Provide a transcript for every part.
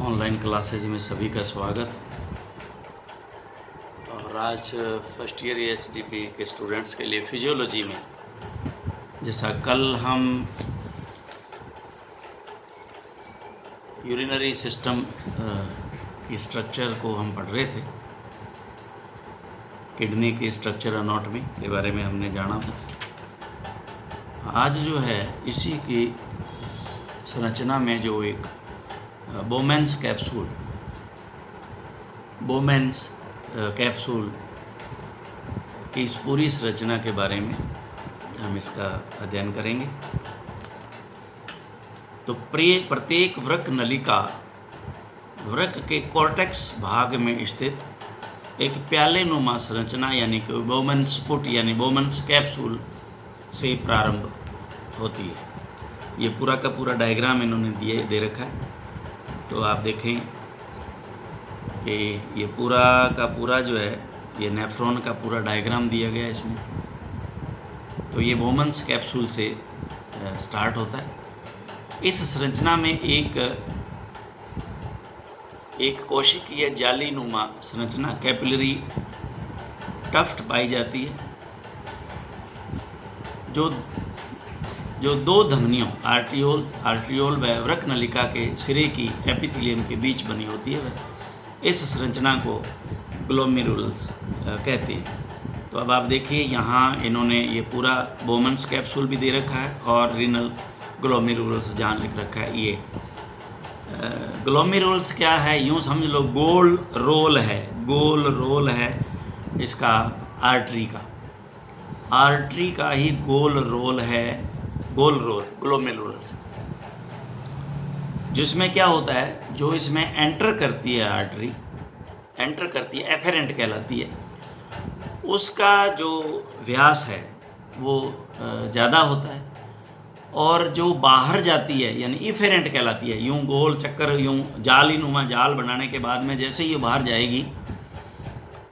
Online classes में सभी का स्वागत। और आज फर्स्ट ईयर एचडीपी के स्टूडेंट्स के लिए फिजियोलॉजी में, जैसा कल हम यूरिनरी सिस्टम की स्ट्रक्चर को हम पढ़ रहे थे, किडनी की स्ट्रक्चर एनाटॉमी के बारे में हमने जाना था। आज जो है इसी की संरचना में जो एक बोमेन्स कैप्सूल की इस पूरी संरचना के बारे में हम इसका अध्ययन करेंगे। तो प्रत्येक वृक्क नलिका वृक्क के कॉर्टेक्स भाग में स्थित एक प्याले नुमा संरचना यानी कि बोमेन्स पुट यानी बोमेन्स कैप्सूल से प्रारंभ होती है। ये पूरा का पूरा डायग्राम इन्होंने दे रखा है, तो आप देखें कि ये पूरा का पूरा जो है ये नेफ्रॉन का पूरा डायग्राम दिया गया है इसमें। तो ये बोमेन्स कैप्सूल से स्टार्ट होता है। इस संरचना में एक कोशिकीय जाली नुमा संरचना कैपिलरी टफ्ट पाई जाती है, जो दो धमनियों आर्ट्रियोल व वृक्क नलिका के सिरे की एपिथेलियम के बीच बनी होती है। इस संरचना को ग्लोमेरुलस कहते हैं। तो अब आप देखिए यहाँ इन्होंने ये पूरा बोमेन्स कैप्सूल भी दे रखा है और रीनल ग्लोमेरुलस जहाँ लिख रखा है। ये ग्लोमेरुलस क्या है, यूँ समझ लो गोल रोल है इसका आर्टरी का ही गोल रोल ग्लोमेरुलस, जिसमें क्या होता है, जो इसमें एंटर करती है आर्टरी एफेरेंट कहलाती है, उसका जो व्यास है वो ज़्यादा होता है, और जो बाहर जाती है यानी इफेरेंट कहलाती है। यूँ गोल चक्कर यूँ जालीनुमा जाल बनाने के बाद में जैसे ये बाहर जाएगी,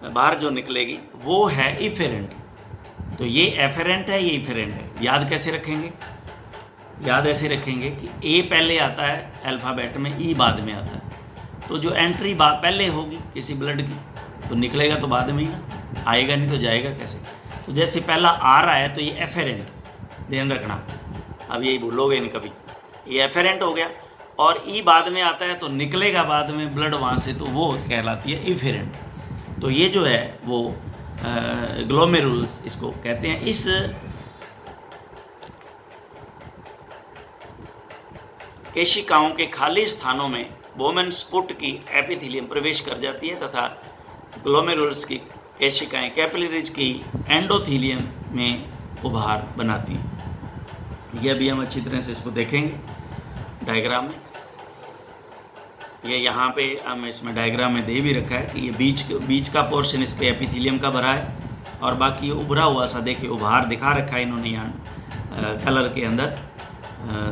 बाहर जो निकलेगी वो है इफेरेंट। तो ये एफेरेंट है, ये इफेरेंट है। याद कैसे रखेंगे? याद ऐसे रखेंगे कि ए पहले आता है अल्फ़ाबेट में, ई बाद में आता है। तो जो एंट्री पहले होगी किसी ब्लड की तो निकलेगा तो बाद में ही ना, आएगा नहीं तो जाएगा कैसे। तो जैसे पहला आ रहा है तो ये एफेरेंट, ध्यान रखना, अब यही भूलोगे नहीं कभी। ये एफेरेंट हो गया, और ई बाद में आता है तो निकलेगा बाद में ब्लड वहाँ से, तो वो कहलाती है इफेरेंट। तो ये जो है वो ग्लोमेरुलस इसको कहते हैं। इस केशिकाओं के खाली स्थानों में बोमेन्स पुट की एपिथेलियम प्रवेश कर जाती है तथा ग्लोमेरुलस की केशिकाएं कैपिलरीज की एंडोथेलियम में उभार बनाती हैं। यह भी हम अच्छी तरह से इसको देखेंगे डायग्राम में। ये यहाँ पे हम इसमें डायग्राम में दे भी रखा है कि ये बीच का पोर्शन इसके एपिथेलियम का भरा है, और बाकी ये उभरा हुआ सा, देखिए उभार दिखा रखा है इन्होंने यहाँ कलर के अंदर।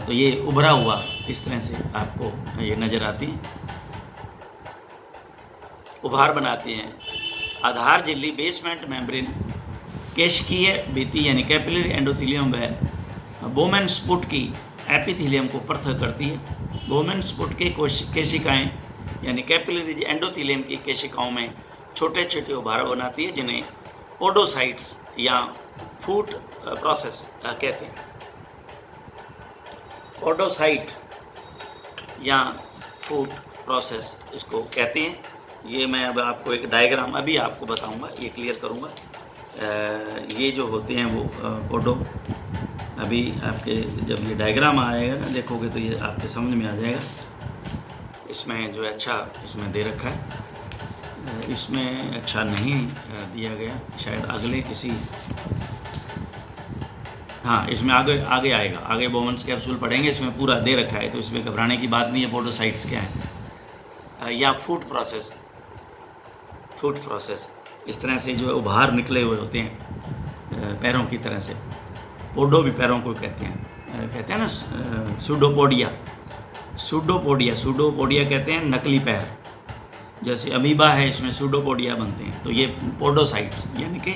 तो ये उभरा हुआ इस तरह से आपको ये नज़र आती है, उभार बनाती हैं। आधार झिल्ली बेसमेंट मेम्ब्रेन केशिकीय भित्ति यानी कैपिलरी एंडोथेलियम व बोमेन्स पुट की एपिथेलियम को पृथक करती है। बोमेन्स पुट के केशिकाएं यानी कैपिलरी एंडोथेलियम की केशिकाओं में छोटे छोटे उभार बनाती है, जिन्हें पोडोसाइट्स या फूट प्रोसेस कहते हैं। पोडोसाइट या फूट प्रोसेस इसको कहते हैं। ये मैं अब आपको एक डायग्राम अभी आपको बताऊंगा, ये क्लियर करूंगा। ये जो होते हैं वो पोडो, अभी आपके जब ये डायग्राम आएगा ना देखोगे तो ये आपके समझ में आ जाएगा। इसमें जो है अच्छा इसमें दे रखा है, इसमें अच्छा नहीं दिया गया, शायद अगले किसी, हाँ इसमें आगे आएगा, आगे बोमेन्स कैप्सूल पढ़ेंगे, इसमें पूरा दे रखा है, तो इसमें घबराने की बात नहीं है। पोडोसाइट्स क्या है, या फूट प्रोसेस इस तरह से जो है उभार निकले हुए होते हैं पैरों की तरह से। पोडो भी पैरों को कहते हैं ना, सूडोपोडिया कहते हैं नकली पैर, जैसे अमीबा है इसमें सूडोपोडिया बनते हैं। तो ये पोडोसाइट्स यानी कि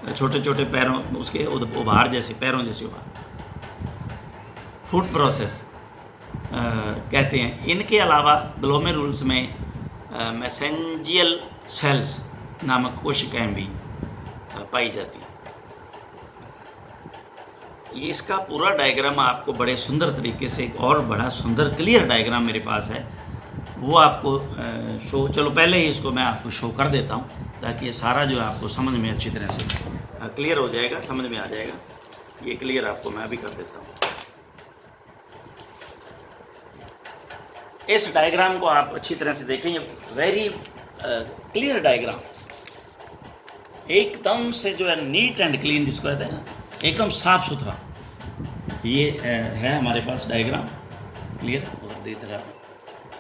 छोटे छोटे पैरों उसके उभार जैसे, पैरों जैसे उभार। फूट प्रोसेस कहते हैं। इनके अलावा ग्लोमेरुल्स में मैसेंजियल सेल्स नामक कोशिकाएं भी पाई जाती हैं। ये इसका पूरा डायग्राम आपको बड़े सुंदर तरीके से, एक और बड़ा सुंदर क्लियर डायग्राम मेरे पास है, वो आपको शो, चलो पहले ही इसको मैं आपको शो कर देता हूँ ताकि ये सारा जो है आपको समझ में अच्छी तरह से क्लियर हो जाएगा, समझ में आ जाएगा। ये क्लियर आपको मैं अभी कर देता हूँ। इस डायग्राम को आप अच्छी तरह से देखें, ये वेरी क्लियर डायग्राम, एकदम से जो है नीट एंड क्लीन जिसको कहते हैं ना, एकदम साफ सुथरा ये है हमारे पास डायग्राम क्लियर उधर देख रहा है।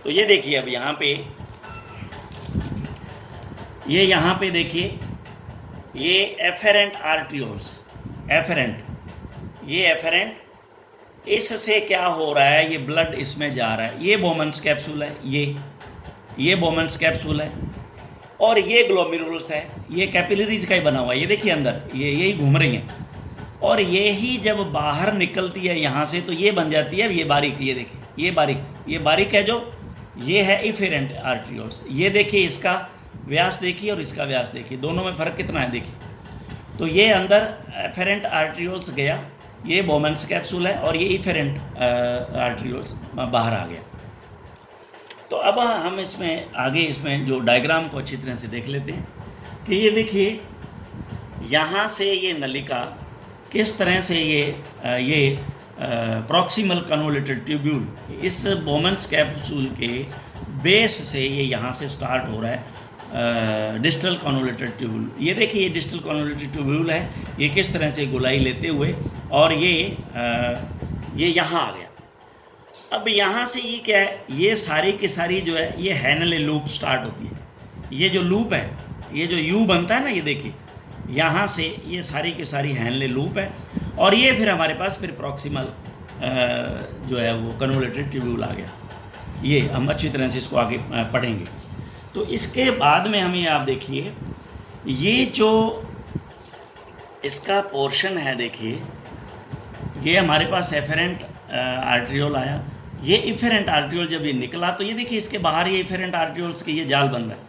तो ये देखिए अब यहाँ पे, ये यहाँ पे देखिए, ये एफेरेंट आर्ट्रियोल्स, एफेरेंट, ये एफेरेंट, इससे क्या हो रहा है, ये ब्लड इसमें जा रहा है, ये बोमन्स कैप्सूल है, ये बोमन्स कैप्सूल है, और ये ग्लोमेरुलस है, ये कैपिलरीज का ही बना हुआ है, ये देखिए अंदर ये यही घूम रही हैं, और ये ही जब बाहर निकलती है यहाँ से तो ये बन जाती है, ये बारीक, ये देखिए ये बारीक है जो, ये है इफेरेंट आर्ट्रियोल्स। ये देखिए इसका व्यास देखिए और इसका व्यास देखिए, दोनों में फ़र्क कितना है देखिए। तो ये अंदर एफेरेंट आर्ट्रियोल्स गया, ये बोमन्स कैप्सूल है, और ये इफेरेंट आर्ट्रियोल्स बाहर आ गया। तो अब हम इसमें आगे, इसमें जो डायग्राम को अच्छी तरह से देख लेते हैं कि ये देखिए यहाँ से ये नलिका किस तरह से ये प्रॉक्सिमल कन्वोल्यूटेड ट्यूब्यूल, इस बोमन्स कैप्सूल के बेस से ये यहाँ से स्टार्ट हो रहा है डिस्टल कन्वोल्यूटेड ट्यूब्यूल। ये देखिए ये डिस्टल कन्वोल्यूटेड ट्यूब्यूल है, ये किस तरह से गोलाई लेते हुए, और ये यहाँ आ गया। अब यहाँ से ये क्या है, ये सारी की सारी जो है ये हैनले लूप स्टार्ट होती है। ये जो लूप है, ये जो यू बनता है ना, ये देखिए यहाँ से ये सारी की सारी हैनले लूप है, और ये फिर हमारे पास फिर प्रॉक्सिमल जो है वो कन्वोल्यूटेड ट्यूब्यूल आ गया। ये हम अच्छी तरह से इसको आगे पढ़ेंगे। तो इसके बाद में हमें आप देखिए, ये जो इसका पोर्शन है, देखिए ये हमारे पास एफेरेंट आर्ट्रियोल आया, ये इफेरेंट आर्ट्रियोल जब ये निकला तो ये देखिए इसके बाहर ये इफेरेंट आर्ट्रियोल्स के ये जाल बन रहा है।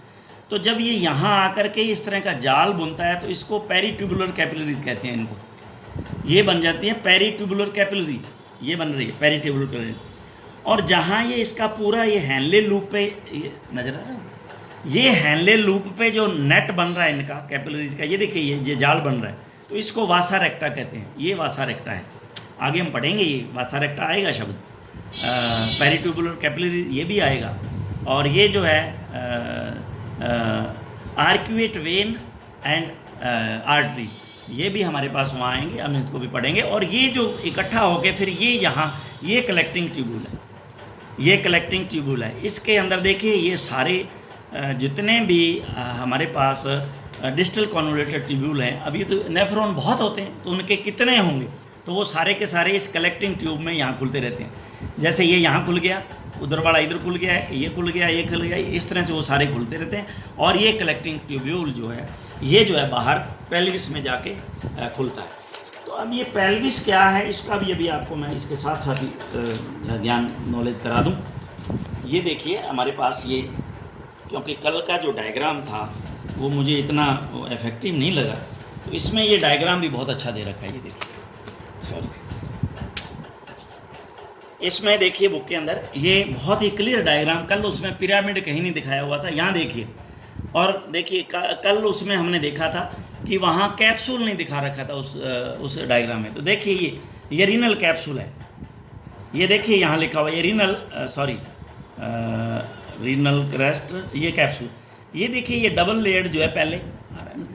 तो जब ये यहाँ आकर के इस तरह का जाल बुनता है तो इसको पेरीट्यूबुलर कैपिलरीज कहते हैं। इनको ये बन जाती है पेरीट्यूबुलर कैपिलरीज, ये बन रही है पेरीट्यूबुलर कैपिलरीज। और जहाँ ये इसका पूरा ये हैनले लूप पे, ये नज़र आ रहा है, ये हैनले लूप पे जो नेट बन रहा है इनका कैपिलरीज का, ये देखिए ये जाल बन रहा है, तो इसको वासा रेक्टा कहते हैं। ये वासा रेक्टा है, आगे हम पढ़ेंगे, ये वासा रेक्टा आएगा शब्द, पेरीट्यूबुलर कैपिलरी ये भी आएगा। और ये जो है आर्क्यूएट वेन एंड आर्टरी, ये भी हमारे पास वहाँ आएंगे, हम इसको भी पढ़ेंगे। और ये जो इकट्ठा होके फिर ये यहाँ, ये कलेक्टिंग ट्यूब्यूल है, ये कलेक्टिंग ट्यूब्यूल है। इसके अंदर देखिए ये सारे जितने भी हमारे पास डिस्टल कन्वोल्यूटेड ट्यूब्यूल हैं, अभी तो नेफ्रॉन बहुत होते हैं तो उनके कितने होंगे, तो वो सारे के सारे इस कलेक्टिंग ट्यूब में यहाँ खुलते रहते हैं। जैसे ये यहाँ खुल गया, उधर वाला इधर खुल गया है, ये खुल गया, ये खुल गया, इस तरह से वो सारे खुलते रहते हैं। और ये कलेक्टिंग ट्यूब्यूल जो है, ये जो है बाहर पेल्विस में जाके खुलता है। तो अब ये पेल्विस क्या है, इसका भी अभी आपको मैं इसके साथ साथ ही ज्ञान नॉलेज करा दूँ। ये देखिए हमारे पास ये, क्योंकि कल का जो डायग्राम था वो मुझे इतना इफेक्टिव नहीं लगा, तो इसमें ये डायग्राम भी बहुत अच्छा दे रखा है। ये देखिए, सॉरी, इसमें देखिए बुक के अंदर ये बहुत ही क्लियर डायग्राम, कल उसमें पिरामिड कहीं नहीं दिखाया हुआ था, यहाँ देखिए। और देखिए कल उसमें हमने देखा था कि वहाँ कैप्सूल नहीं दिखा रखा था उस डायग्राम में। तो देखिए ये रीनल कैप्सूल है, ये देखिए यहाँ लिखा हुआ, ये रीनल क्रेस्ट, ये कैप्सूल। ये देखिए ये डबल लेयर्ड जो है, पहले आ रहा है ना,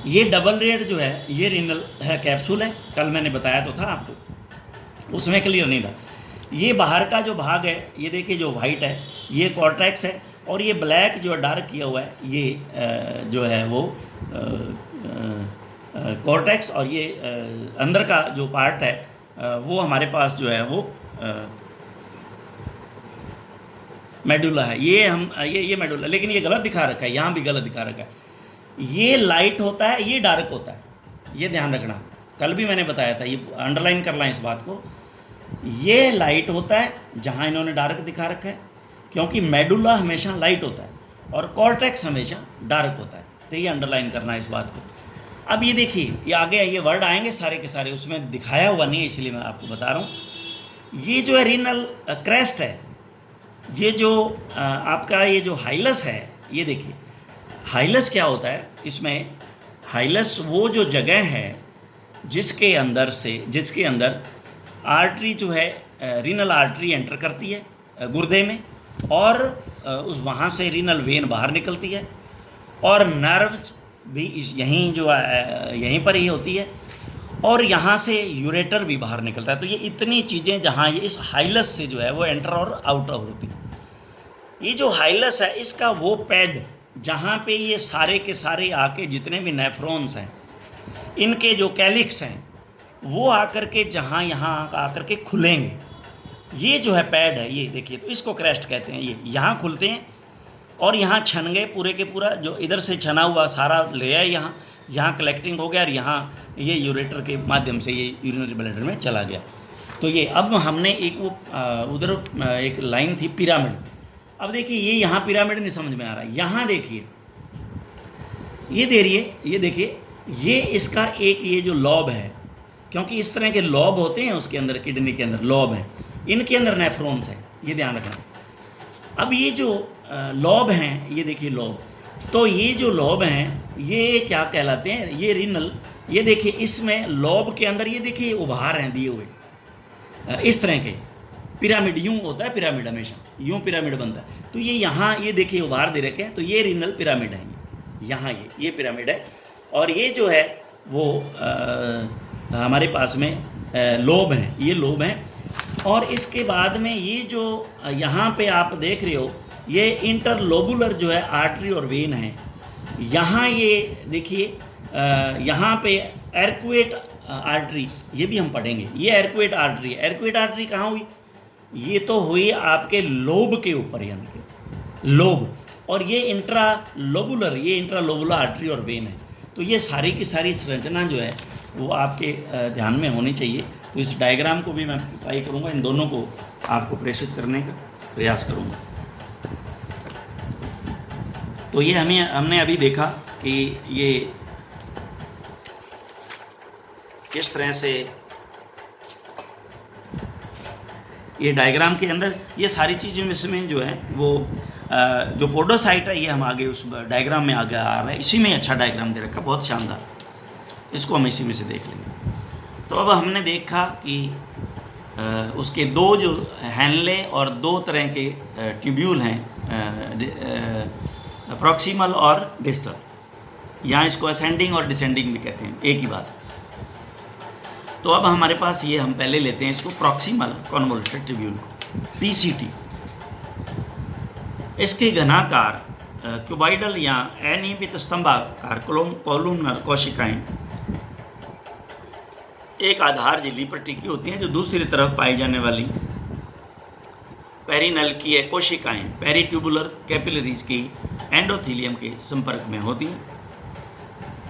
ये डबल लेयर्ड जो है ये रीनल है कैप्सूल है। कल मैंने बताया तो था आपको, उसमें क्लियर नहीं था। ये बाहर का जो भाग है, ये देखिए जो वाइट है ये कॉर्टेक्स है, और ये ब्लैक जो डार्क किया हुआ है ये जो है वो कॉर्टेक्स, और ये अंदर का जो पार्ट है वो हमारे पास जो है वो मेडुला है। ये हम ये मेडुला, लेकिन ये गलत दिखा रखा है, यहाँ भी गलत दिखा रखा है। ये लाइट होता है, ये डार्क होता है, ये ध्यान रखना। कल भी मैंने बताया था, ये अंडरलाइन कर लें इस बात को। ये लाइट होता है जहाँ इन्होंने डार्क दिखा रखा है, क्योंकि मेडुला हमेशा लाइट होता है और कॉर्टेक्स हमेशा डार्क होता है। तो ये अंडरलाइन करना है इस बात को। अब ये देखिए, ये आगे ये वर्ड आएंगे सारे के सारे, उसमें दिखाया हुआ नहीं है इसलिए मैं आपको बता रहा हूँ। ये जो है रीनल क्रेस्ट है, ये जो आपका ये जो हाइलस है, ये देखिए हाइलस क्या होता है इसमें। हाइलस वो जो जगह है जिसके अंदर आर्टरी जो है रीनल आर्टरी एंटर करती है गुर्दे में, और उस वहाँ से रीनल वेन बाहर निकलती है, और नर्व्स भी यहीं जो यहीं पर ही होती है, और यहाँ से यूरेटर भी बाहर निकलता है। तो ये इतनी चीज़ें जहाँ ये इस हाइलस से जो है वो एंटर और आउट होती हैं। ये जो हाइलस है इसका वो पैड जहाँ पे ये सारे के सारे आके जितने भी नेफ्रॉन्स हैं, इनके जो कैलिक्स हैं, वो आकर के जहाँ यहाँ आकर के खुलेंगे, ये जो है पैड है, ये देखिए, तो इसको क्रेस्ट कहते हैं। ये यहाँ खुलते हैं और यहाँ छन गए पूरे के पूरा, जो इधर से छना हुआ सारा ले आए यहाँ कलेक्टिंग हो गया, और यहाँ ये यूरेटर के माध्यम से ये यूरिनरी ब्लैडर में चला गया। तो ये अब हमने एक वो उधर एक लाइन थी पिरामिड। अब देखिए ये यहाँ पिरामिड नहीं समझ में आ रहा है। यहाँ देखिए ये देखिए ये इसका एक ये जो लॉब है, क्योंकि इस तरह के लॉब होते हैं उसके अंदर, किडनी के अंदर लॉब हैं, इनके अंदर नेफ्रॉन्स हैं, ये ध्यान रखना। अब ये जो लॉब हैं, ये देखिए लॉब, तो ये जो लॉब हैं ये क्या कहलाते हैं, ये रीनल, ये देखिए इसमें लॉब के अंदर ये देखिए उभार हैं दिए हुए इस तरह के। पिरामिड यूँ होता है, पिरामिड हमेशा यूँ पिरामिड बनता है। तो ये यहाँ ये देखिए उभार दे रखे हैं, तो ये रीनल पिरामिड है, यहाँ ये पिरामिड है, और ये जो है वो हमारे पास में लोब हैं, ये लोब हैं। और इसके बाद में ये जो यहाँ पे आप देख रहे हो, ये इंटरलोबुलर जो है आर्टरी और वेन है। यहाँ ये देखिए यहाँ पे एरक्वेट आर्टरी, ये भी हम पढ़ेंगे, ये एरक्वेट आर्टरी। एरक्वेट आर्टरी कहाँ हुई, ये तो हुई आपके लोब के ऊपर, यानी कि लोब, और ये इंट्रालोबुलर आर्टरी और वेन है। तो ये सारी की सारी संरचना जो है वो आपके ध्यान में होनी चाहिए। तो इस डायग्राम को भी मैं ट्राई करूँगा, इन दोनों को आपको प्रेषित करने का प्रयास करूँगा। तो ये हमने अभी देखा कि ये किस तरह से ये डायग्राम के अंदर ये सारी चीज़ें इसमें जो है वो जो पोडोसाइट है, ये हम आगे उस डायग्राम में आगे आ रहा है। इसी में अच्छा डायग्राम दे रखा, बहुत शानदार, इसको हम इसी में से देख लेंगे। तो अब हमने देखा कि उसके दो जो हैनले और दो तरह के ट्यूब्यूल हैं, प्रॉक्सिमल और डिस्टल। यहाँ इसको असेंडिंग और डिसेंडिंग भी कहते हैं, एक ही बात। तो अब हमारे पास ये हम पहले लेते हैं इसको प्रॉक्सिमल कॉन्वोल्यूटेड ट्यूब्यूल को, पीसीटी। इसके घनाकार क्यूबॉइडल या अनियमित स्तंभाकार कोलुमनर कोशिकाएं एक आधार झिल्ली पर टिकी होती हैं, जो दूसरी तरफ पाई जाने वाली पेरिनल्कीय कोशिकाएं पेरिट्यूबुलर कैपिलरीज की एंडोथीलियम के संपर्क में होती हैं।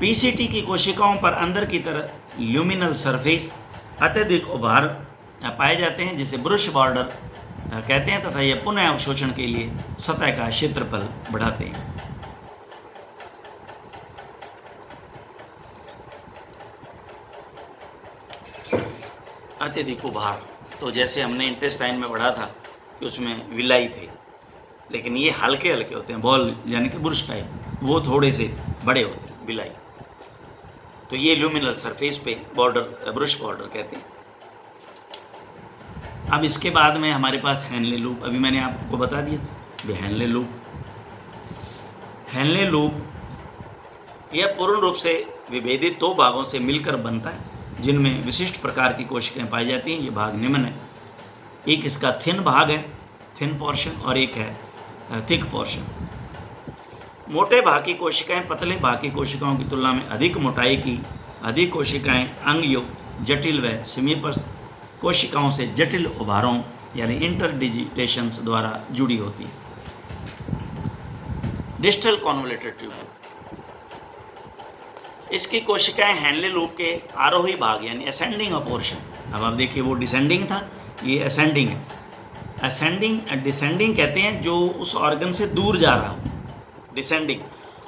पीसीटी की कोशिकाओं पर अंदर की तरफ ल्यूमिनल सरफेस अत्यधिक उभार पाए जाते हैं, जिसे ब्रुश बॉर्डर कहते हैं, तथा यह पुनः अवशोषण के लिए सतह का क्षेत्रफल बढ़ाते हैं। अत्यधिक उभार, तो जैसे हमने इंटेस्टाइन में पढ़ा था कि उसमें विलाई थे, लेकिन ये हल्के हल्के होते हैं, बॉल यानी कि ब्रुश टाइप, वो थोड़े से बड़े होते हैं विलाई। तो ये ल्यूमिनल सरफेस पे बॉर्डर ब्रुश बॉर्डर कहते हैं। अब इसके बाद में हमारे पास हैनले लूप, अभी मैंने आपको बता दिया हैनले लूप यह पूर्ण रूप से विभेदित दो भागों से मिलकर बनता है, जिनमें विशिष्ट प्रकार की कोशिकाएं पाई जाती हैं। ये भाग निम्न है। एक इसका थिन भाग है, थिन पोर्शन, और एक है थिक पोर्शन। मोटे भाग की कोशिकाएं पतले भाग की कोशिकाओं की तुलना में अधिक मोटाई की, अधिक कोशिकाएं अंगयुक्त, जटिल व समीपस्थ कोशिकाओं से जटिल उभारों यानी इंटरडिजिटेशंस द्वारा जुड़ी होती है। डिस्टल कॉन्वोल्यूटेड ट्यूब्यूल, इसकी कोशिकाएं हैनले लूप के आरोही भाग यानी असेंडिंग पोर्शन, अब आप देखिए वो डिसेंडिंग था, ये असेंडिंग है। असेंडिंग डिसेंडिंग कहते हैं जो उस ऑर्गन से दूर जा रहा हो, डिसेंडिंग,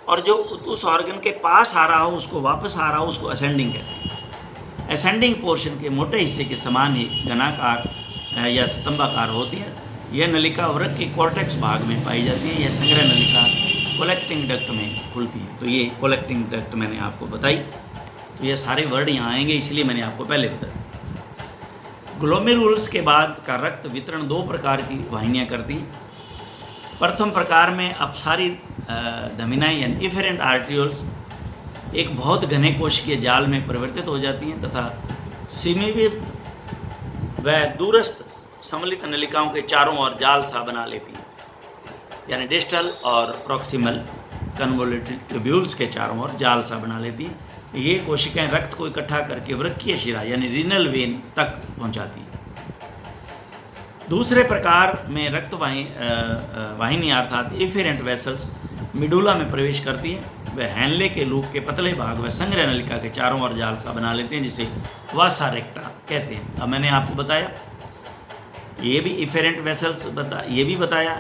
और जो उस ऑर्गन के पास आ रहा हो, उसको वापस आ रहा हो, उसको असेंडिंग कहते हैं। असेंडिंग पोर्शन के मोटे हिस्से के समान ही घनाकार या स्तंभाकार होती है। यह नलिका वृक्क के कॉर्टेक्स भाग में पाई जाती है। यह संग्रह नलिका कलेक्टिंग डक्ट में खुलती है। तो ये कलेक्टिंग डक्ट मैंने आपको बताई। तो ये सारे वर्ड यहाँ आएंगे, इसलिए मैंने आपको पहले बताया। ग्लोमेरुल्स के बाद का रक्त वितरण दो प्रकार की वाहिनियाँ करती हैं। प्रथम प्रकार में अपसारी धमनियाँ यानी इफेरेंट आर्ट्रियोल्स एक बहुत घने कोशिकीय जाल में परिवर्तित हो जाती हैं तथा समीपस्थ व दूरस्थ सम्मिलित नलिकाओं के चारों ओर जाल सा बना लेती हैं, यानी डिस्टल और प्रॉक्सिमल कन्वोल्यूटेड ट्यूब्यूल्स के चारों ओर जाल सा बना लेती हैं। ये कोशिकाएं रक्त को इकट्ठा करके वृक्कीय शिरा यानी रीनल वेन तक पहुंचाती हैं। दूसरे प्रकार में रक्त वाहिनी अर्थात इफेरेंट वेसल्स मिडुला में प्रवेश करती है। वह हैनले के लूप के पतले भाग व संग्रह नलिका के चारों ओर जाल सा बना लेते हैं, जिसे वासा रेक्टा कहते हैं। अब मैंने आपको बताया ये भी इफेरेंट वेसल्स ये भी बताया,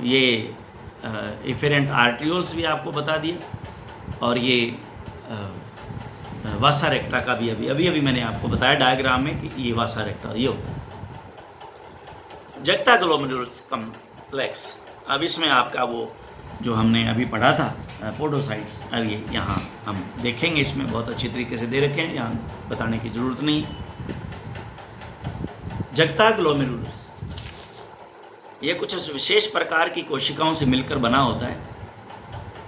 ये इफेरेंट आर्ट्रियोल्स भी आपको बता दिया, और ये वासा रेक्टा का भी अभी मैंने आपको बताया डायग्राम में कि ये वासा रेक्टा ये होता है। जगता ग्लोमेरुलस कम्प्लेक्स, अब इसमें आपका वो जो हमने अभी पढ़ा था पोडोसाइट्स, अब ये यहाँ हम देखेंगे। इसमें बहुत अच्छी तरीके से दे रखे हैं, यहाँ बताने की ज़रूरत नहीं। जगता ग्लोमेरुलस ये कुछ विशेष प्रकार की कोशिकाओं से मिलकर बना होता है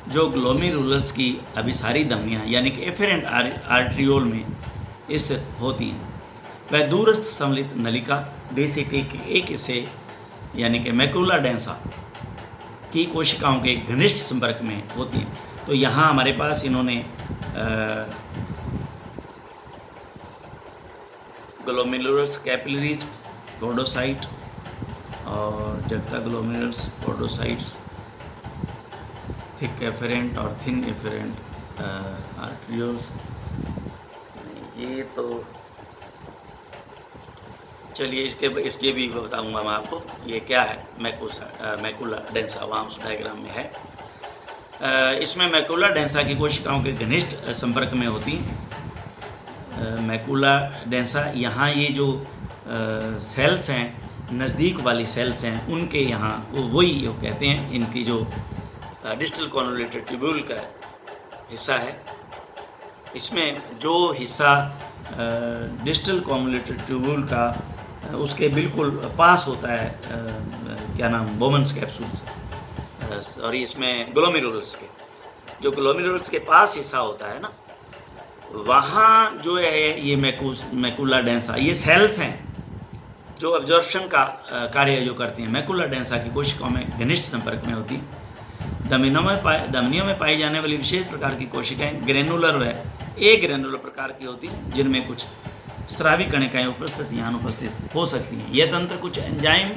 जो ग्लोमेरुलस की अभिसारी धमनियाँ यानी कि एफेरेंट आर्ट्रियोल में स्थित होती हैं। वह दूरस्थ सम्मिलित नलिका डेसिटी के एक हिस्से यानी कि मैकुला डेंसा की कोशिकाओं के घनिष्ठ संपर्क में होती हैं। तो यहाँ हमारे पास इन्होंने ग्लोमेरुलस कैपिलरीज पोडोसाइट और जगता ग्लोमेरुलस पोडोसाइट्स, थिक एफेरेंट और थिन एफेरेंट आर्ट्रियोल्स, ये तो चलिए इसके भी बताऊंगा मैं आपको ये क्या है। मैकुला डेंसा वहाँ उस डायग्राम में है। इसमें मैकुला डेंसा की कोशिकाओं के घनिष्ठ संपर्क में होती हैं। मैकुला डेंसा यहाँ ये जो सेल्स हैं, नज़दीक वाली सेल्स हैं, उनके यहाँ वही वो कहते हैं, इनकी जो डिस्टल कॉन्वोल्यूटेड ट्यूब्यूल का हिस्सा है, इसमें जो हिस्सा डिस्टल कॉन्वोल्यूटेड ट्यूब्यूल का उसके बिल्कुल पास होता है, क्या नाम, बोमन्स कैप्सूल्स, और इसमें ग्लोमेरुलस के जो ग्लोमेरुलस के पास हिस्सा होता है ना, वहाँ जो है ये मैकुला डेंसा, ये सेल्स हैं जो एब्जॉर्प्शन का कार्य जो करती हैं। मैकुला डेंसा की कोशिकाओं में घनिष्ठ संपर्क में होती हैं। धमनियों में पाई जाने वाली विशेष प्रकार की कोशिकाएं ग्रेनुलर व ग्रेनुलर प्रकार की होती हैं, जिनमें कुछ स्रावी कणिकाएं उपस्थित या अनुपस्थित हो सकती हैं। यह तंत्र कुछ एंजाइम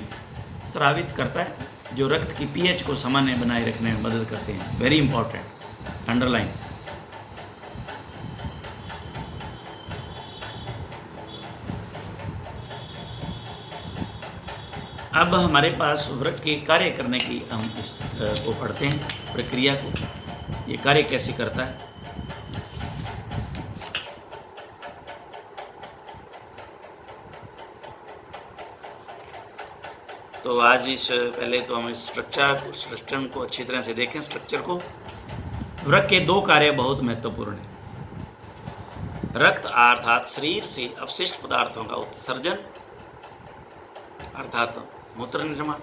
स्रावित करता है जो रक्त की पीएच को सामान्य बनाए रखने में मदद करते हैं। Very important, underline. अब हमारे पास वृक्क के कार्य करने की हम को पढ़ते हैं, प्रक्रिया को, ये कार्य कैसे करता है। तो आज पहले तो हम स्ट्रक्चर को अच्छी तरह से देखें। स्ट्रक्चर को, वृक्क के दो कार्य बहुत महत्वपूर्ण हैं। रक्त अर्थात शरीर से अपशिष्ट पदार्थों का उत्सर्जन अर्थात मूत्र निर्माण,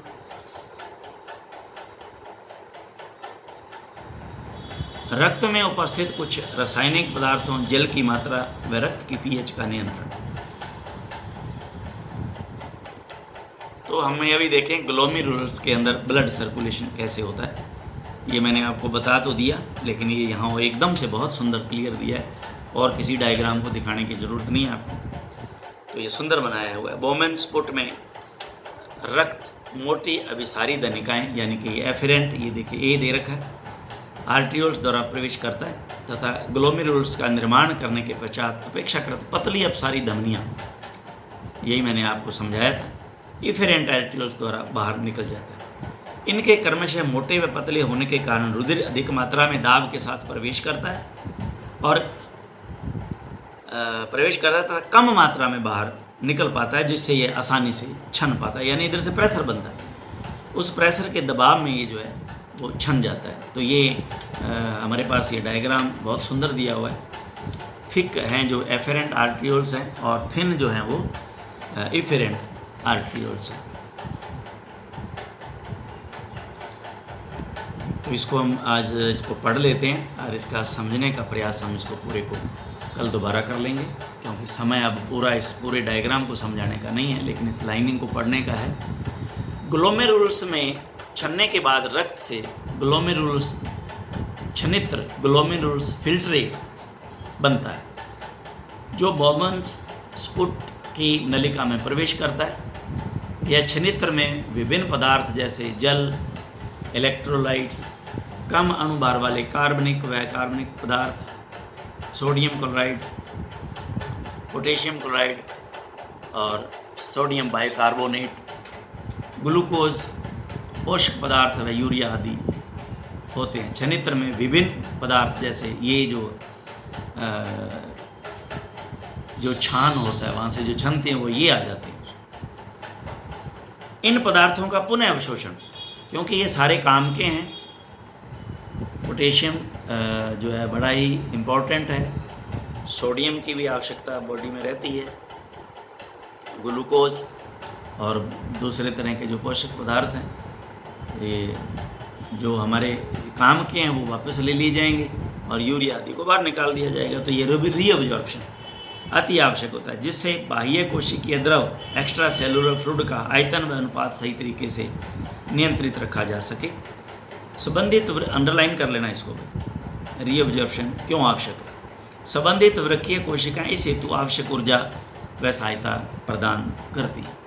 रक्त में उपस्थित कुछ रासायनिक पदार्थों, जल की मात्रा व रक्त की पीएच का नियंत्रण। तो हम ये भी देखें ग्लोमेरुलस के अंदर ब्लड सर्कुलेशन कैसे होता है। ये मैंने आपको बता तो दिया, लेकिन ये यहाँ एकदम से बहुत सुंदर क्लियर दिया है, और किसी डायग्राम को दिखाने की ज़रूरत नहीं है आपको। तो ये सुंदर बनाया हुआ है। बोमेन स्पुट में रक्त मोटी अभिसारी धनिकाएँ यानी कि एफेरेंट, ये देखिए ए दे रखा है, आर्ट्रियोल्स द्वारा प्रवेश करता है तथा ग्लोमेरुलस का निर्माण करने के पश्चात अपेक्षाकृत पतली अपसारी धमनियाँ यही मैंने आपको समझाया था। इफेरेंट आर्टिकल्स द्वारा बाहर निकल जाता है। इनके क्रमशः मोटे व पतले होने के कारण रुधिर अधिक मात्रा में दाब के साथ प्रवेश करता है और तथा कम मात्रा में बाहर निकल पाता है, जिससे ये आसानी से छन पाता है। यानी इधर से प्रेशर बनता है, उस प्रेशर के दबाव में ये जो है वो छन जाता है। तो ये हमारे पास ये डायग्राम बहुत सुंदर दिया हुआ है। थिक हैं जो एफेरेंट आर्ट्रियोल्स हैं और थिन जो हैं वो इफेरेंट आर्ट्रियोल्स हैं। तो इसको हम आज इसको पढ़ लेते हैं और इसका समझने का प्रयास हम इसको पूरे को कल दोबारा कर लेंगे, क्योंकि समय अब इस पूरे डायग्राम को समझाने का नहीं है, लेकिन इस लाइनिंग को पढ़ने का है। ग्लोमेरुलस में छनने के बाद रक्त से ग्लोमेरुलस छनित्र ग्लोमेरुलस फिल्ट्रेट बनता है, जो बॉबन्स स्पुट की नलिका में प्रवेश करता है। यह छनित्र में विभिन्न पदार्थ जैसे जल, इलेक्ट्रोलाइट्स, कम अणुभार वाले कार्बनिक व कार्बनिक पदार्थ, सोडियम क्लोराइड, पोटेशियम क्लोराइड और सोडियम बाइकार्बोनेट, ग्लूकोज, पोषक पदार्थ व यूरिया आदि होते हैं। छनित्र में विभिन्न पदार्थ जैसे ये जो छान होता है, वहाँ से जो छनते हैं वो ये आ जाते हैं। इन पदार्थों का पुनः अवशोषण, क्योंकि ये सारे काम के हैं। पोटेशियम जो है बड़ा ही इम्पोर्टेंट है, सोडियम की भी आवश्यकता बॉडी में रहती है, ग्लूकोज और दूसरे तरह के जो पोषक पदार्थ हैं, ये जो हमारे काम के हैं वो वापस ले लिए जाएंगे और यूरिया आदि को बाहर निकाल दिया जाएगा। तो ये रीअब्जॉर्प्शन अति आवश्यक होता है, जिससे बाह्य कोशिकीय द्रव एक्स्ट्रा सेलुलर फ्लूइड का आयतन व अनुपात सही तरीके से नियंत्रित रखा जा सके। संबंधित अंडरलाइन कर लेना इसको, रीअब्जॉर्प्शन क्यों आवश्यक है। संबंधित वृक्कीय कोशिकाएं इस हेतु आवश्यक ऊर्जा व सहायता प्रदान करती है।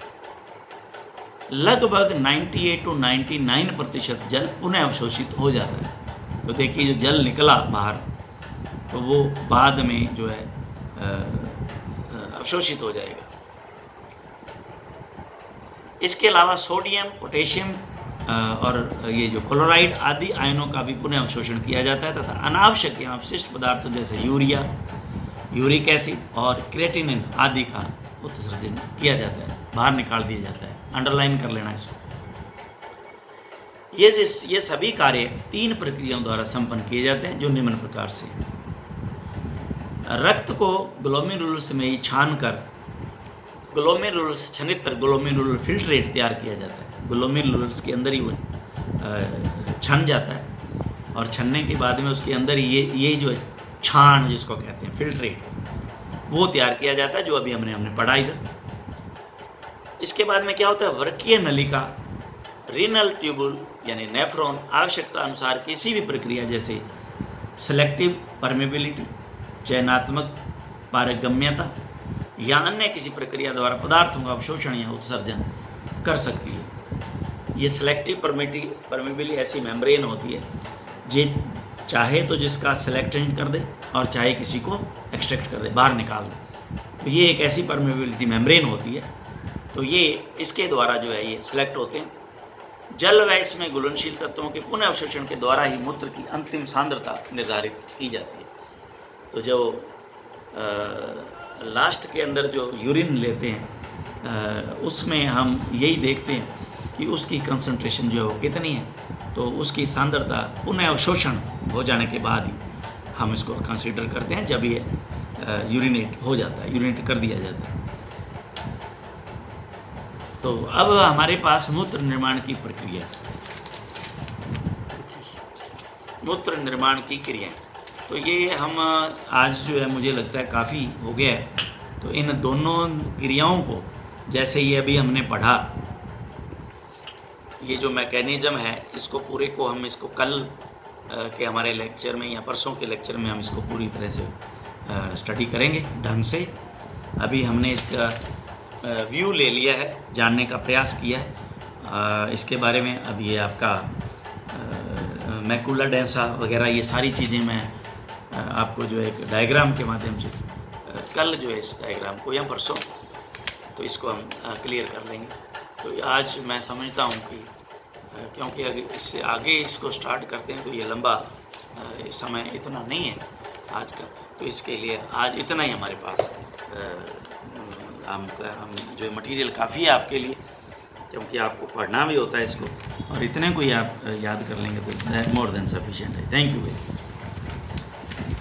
लगभग 98 to 99% जल पुनः अवशोषित हो जाता है। तो देखिए जो जल निकला बाहर तो वो बाद में जो है अवशोषित हो जाएगा। इसके अलावा सोडियम, पोटेशियम और ये जो क्लोराइड आदि आयनों का भी पुनः अवशोषण किया जाता है तथा अनावश्यक या अवशिष्ट पदार्थों जैसे यूरिया, यूरिक एसिड और क्रेटिनिन आदि का उत्सर्जन किया जाता है, बाहर निकाल दिया जाता है। अंडरलाइन कर लेना इसको। ये सभी कार्य 3 प्रक्रियाओं द्वारा संपन्न किए जाते हैं, जो निम्न प्रकार से। रक्त को ग्लोमेरुलस में ही छान कर ग्लोमेरुलस छनित्र ग्लोमेरुलर फिल्ट्रेट तैयार किया जाता है। ग्लोमेरुलस के अंदर ही वो छन जाता है और छनने के बाद में उसके अंदर ये जो छान जिसको कहते हैं फिल्ट्रेट, वो तैयार किया जाता है, जो अभी हमने पढ़ा इधर। इसके बाद में क्या होता है, वृक्कीय नलिका, रीनल ट्यूबुल यानी नेफ्रॉन आवश्यकता अनुसार किसी भी प्रक्रिया जैसे सेलेक्टिव परमेबिलिटी, चयनात्मक पारगम्यता या अन्य किसी प्रक्रिया द्वारा पदार्थों का अवशोषण या उत्सर्जन कर सकती है। ये सेलेक्टिव परमेबिलिटी ऐसी मेम्ब्रेन होती है जे चाहे तो जिसका सिलेक्शन कर दे और चाहे किसी को एक्सट्रैक्ट कर दे, बाहर निकाल दे। तो ये एक ऐसी परमेबिलिटी मेम्ब्रेन होती है। तो ये इसके द्वारा जो है ये सिलेक्ट होते हैं। जल व इसमें घुलनशील तत्वों के पुनः अवशोषण के द्वारा ही मूत्र की अंतिम सांद्रता निर्धारित की जाती है। तो जो लास्ट के अंदर जो यूरिन लेते हैं उसमें हम यही देखते हैं कि उसकी कंसंट्रेशन जो है वो कितनी है। तो उसकी सांद्रता पुनः अवशोषण हो जाने के बाद ही हम इसको कंसीडर करते हैं, जब ये यूरिनेट हो जाता है, यूरिनेट कर दिया जाता है। तो अब हमारे पास मूत्र निर्माण की प्रक्रिया, मूत्र निर्माण की क्रियाएं। तो ये हम आज जो है मुझे लगता है काफ़ी हो गया है। तो इन दोनों क्रियाओं को जैसे ये अभी हमने पढ़ा, ये जो मैकेनिज्म है इसको पूरे को हम इसको कल के हमारे लेक्चर में या परसों के लेक्चर में हम इसको पूरी तरह से स्टडी करेंगे ढंग से। अभी हमने इसका व्यू ले लिया है, जानने का प्रयास किया है इसके बारे में। अभी ये आपका मैकुला डेंसा वगैरह ये सारी चीज़ें मैं आपको जो है एक डायग्राम के माध्यम से कल जो है इस डायग्राम को या परसों तो इसको हम क्लियर कर लेंगे। तो आज मैं समझता हूँ कि क्योंकि अगर इससे आगे इसको स्टार्ट करते हैं तो ये लंबा समय इतना नहीं है आज का, तो इसके लिए आज इतना ही हमारे पास है। हम जो मटेरियल काफ़ी है आपके लिए, क्योंकि आपको पढ़ना भी होता है इसको, और इतने को ही आप याद कर लेंगे तो मोर देन सफिशिएंट है। Thank you very much.